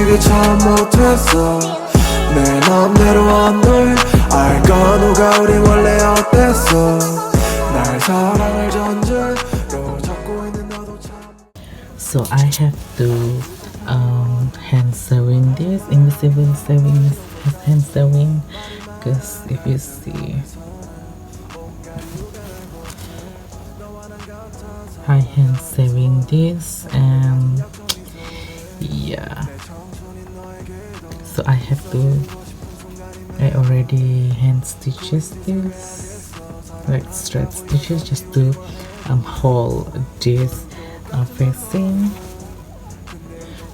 내게 참 못했어 내 맘대로 한널 알까 누가 우리 원래 어땠어 날 사랑을 전제로 잡고 있는 너도 참 So I have to hand sewing this invisible sewing hand sewing, because if you see I hand sewing this, and yeah, so I have to I already hand stitches this, like straight stitches, just to hold this facing.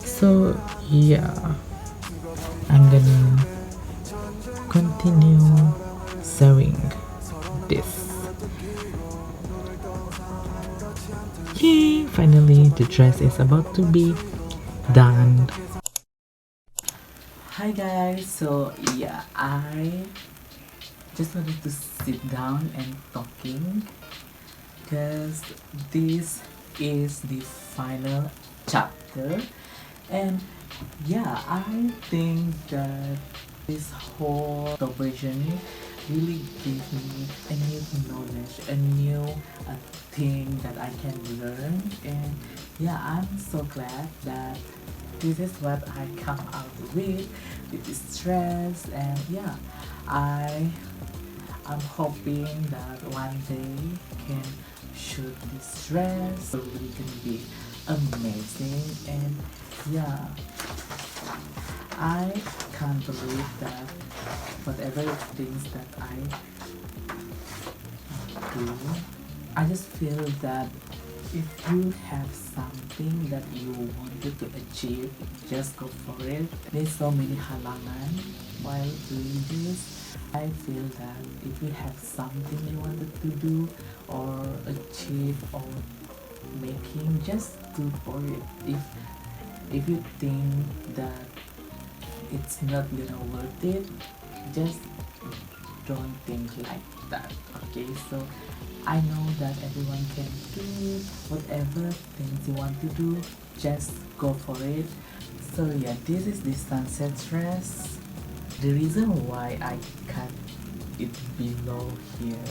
So yeah, I'm gonna continue sewing this. Yay! Finally, the dress is about to be done. Hi guys, so yeah, I just wanted to sit down and talking because this is the final chapter, and yeah, I think that this whole journey really gave me a new knowledge, a new thing that I can learn, and yeah, I'm so glad that this is what I come out with this stress. And yeah, I'm hoping that one day can shoot this dress, so really gonna be amazing. And yeah, I can't believe that whatever things that I do, I just feel that if you have something that you wanted to achieve, just go for it. There's so many halangan while doing this. I feel that if you have something you wanted to do or achieve or making, just go for it. If you think that it's not gonna worth it, just don't think like that. Okay, so I know that everyone can do whatever things you want to do, just go for it. So yeah, this is the sunset dress. The reason why I cut it below here,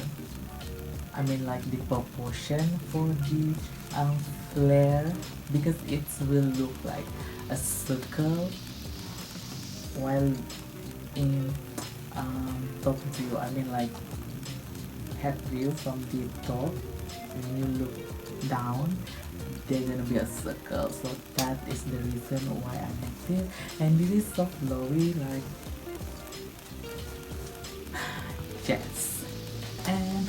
I mean like the proportion for the flare, because it will look like a circle while in top view, I mean like head view from the top. When you look down, there's gonna be a circle, so that is the reason why I made it. And this is so flowy, like yes, and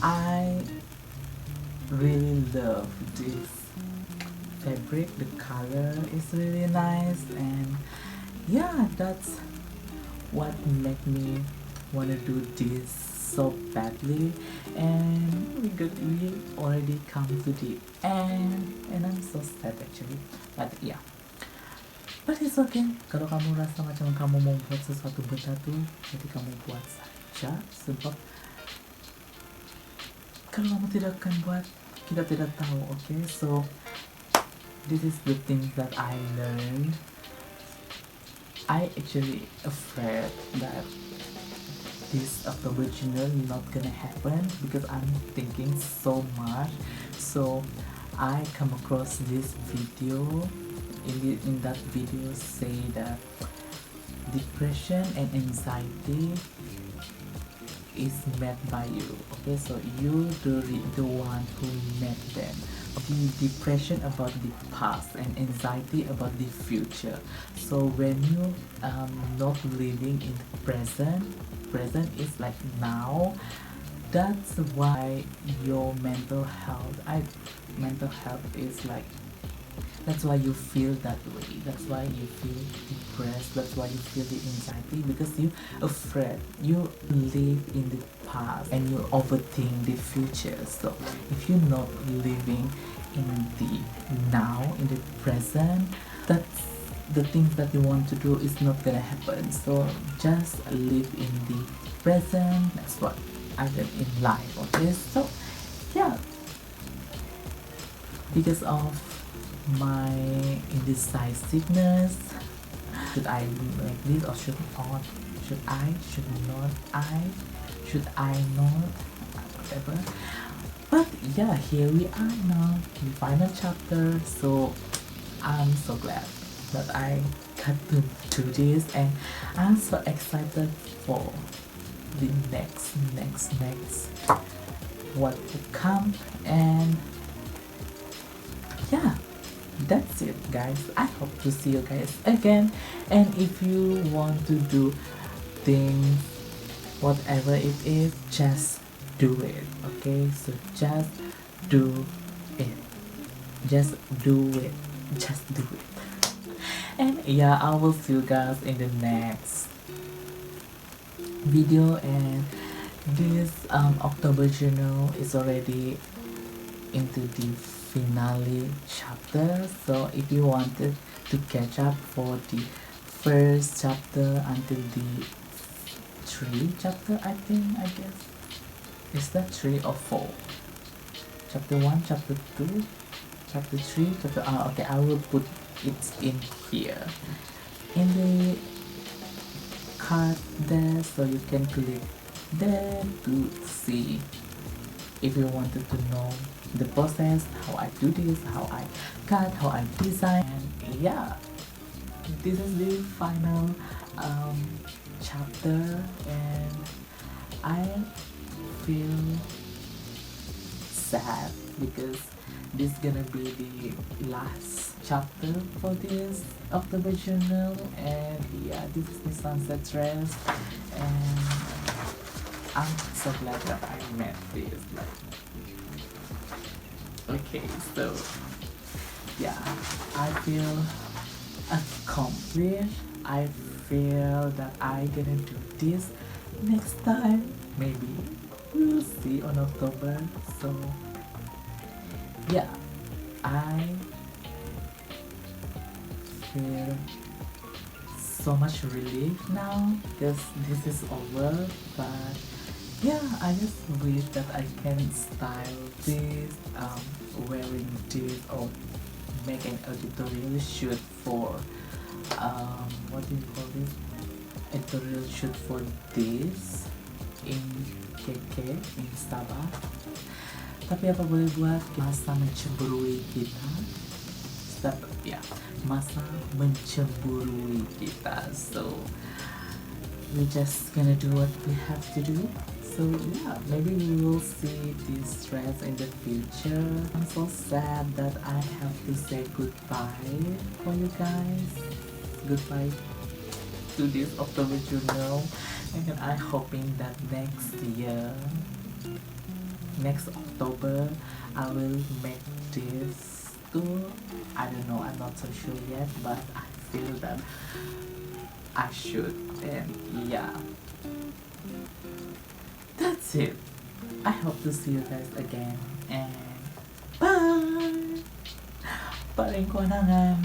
I really love this fabric. The color is really nice, and yeah, that's what made me want to do this so badly. And we already come to the end, and I'm so sad actually, but yeah, but it's okay. Kalau kamu rasa macam kamu mau buat sesuatu benda tuh, jadi kamu buat saja, sebab kalau kamu tidak akan buat, kita tidak tahu. Okay, so this is the things that I learned. I actually afraid that this October journal not gonna happen because I'm thinking so much. So I come across this video. In that video say that depression and anxiety is met by you. Okay, so you the one who met them. The depression about the past and anxiety about the future. So when you not living in the present is like now, that's why your mental health is like, that's why you feel that way, that's why you feel depressed, that's why you feel the anxiety, because you afraid, you live in the past and you overthink the future. So if you're not living in the now, in the present, that's the things that you want to do is not gonna happen. So just live in the present. That's what I did in life. Okay, so yeah, because of my indecisiveness, should I make this or should not, should I, should not I, should I not, whatever. But yeah, here we are now, the final chapter. So I'm so glad that I got to do this, and I'm so excited for the next what will come. And yeah, that's it guys. I hope to see you guys again, and if you want to do things, whatever it is, just do it. Okay, so just do it, just do it, just do it. And yeah, I will see you guys in the next video. And this October journal is already into the finale chapter, so if you wanted to catch up for the first chapter until the 3 chapter, I guess, is that 3 or 4? Chapter 1, chapter 2, chapter 3, chapter okay, I will put it in here in the card there, so you can click there to see if you wanted to know the process, how I do this, how I cut, how I design. And yeah, this is the final chapter, and I feel sad because this is gonna be the last chapter for this October journal. And yeah, this is the sunset dress, and I'm so glad that I met this. Okay, so yeah, I feel accomplished. I feel that I gonna do this next time. Maybe we'll see on October. So yeah, I feel so much relief now because this is over. But yeah, I just wish that I can style this, wearing this, or make an editorial shoot for what do you call this, editorial shoot for this in KK, in Sabah. Tapi apa boleh buat, masa mencemburui kita. Ya, masa mencemburui kita. So we're just gonna do what we have to do. So yeah, maybe we will see this dress in the future. I'm so sad that I have to say goodbye for you guys. Goodbye to this October journal, and I'm hoping that next year, next October, I will make this too. I don't know, I'm not so sure yet, but I feel that I should. And yeah, that's it. I hope to see you guys again, and bye. Paringkuanangan.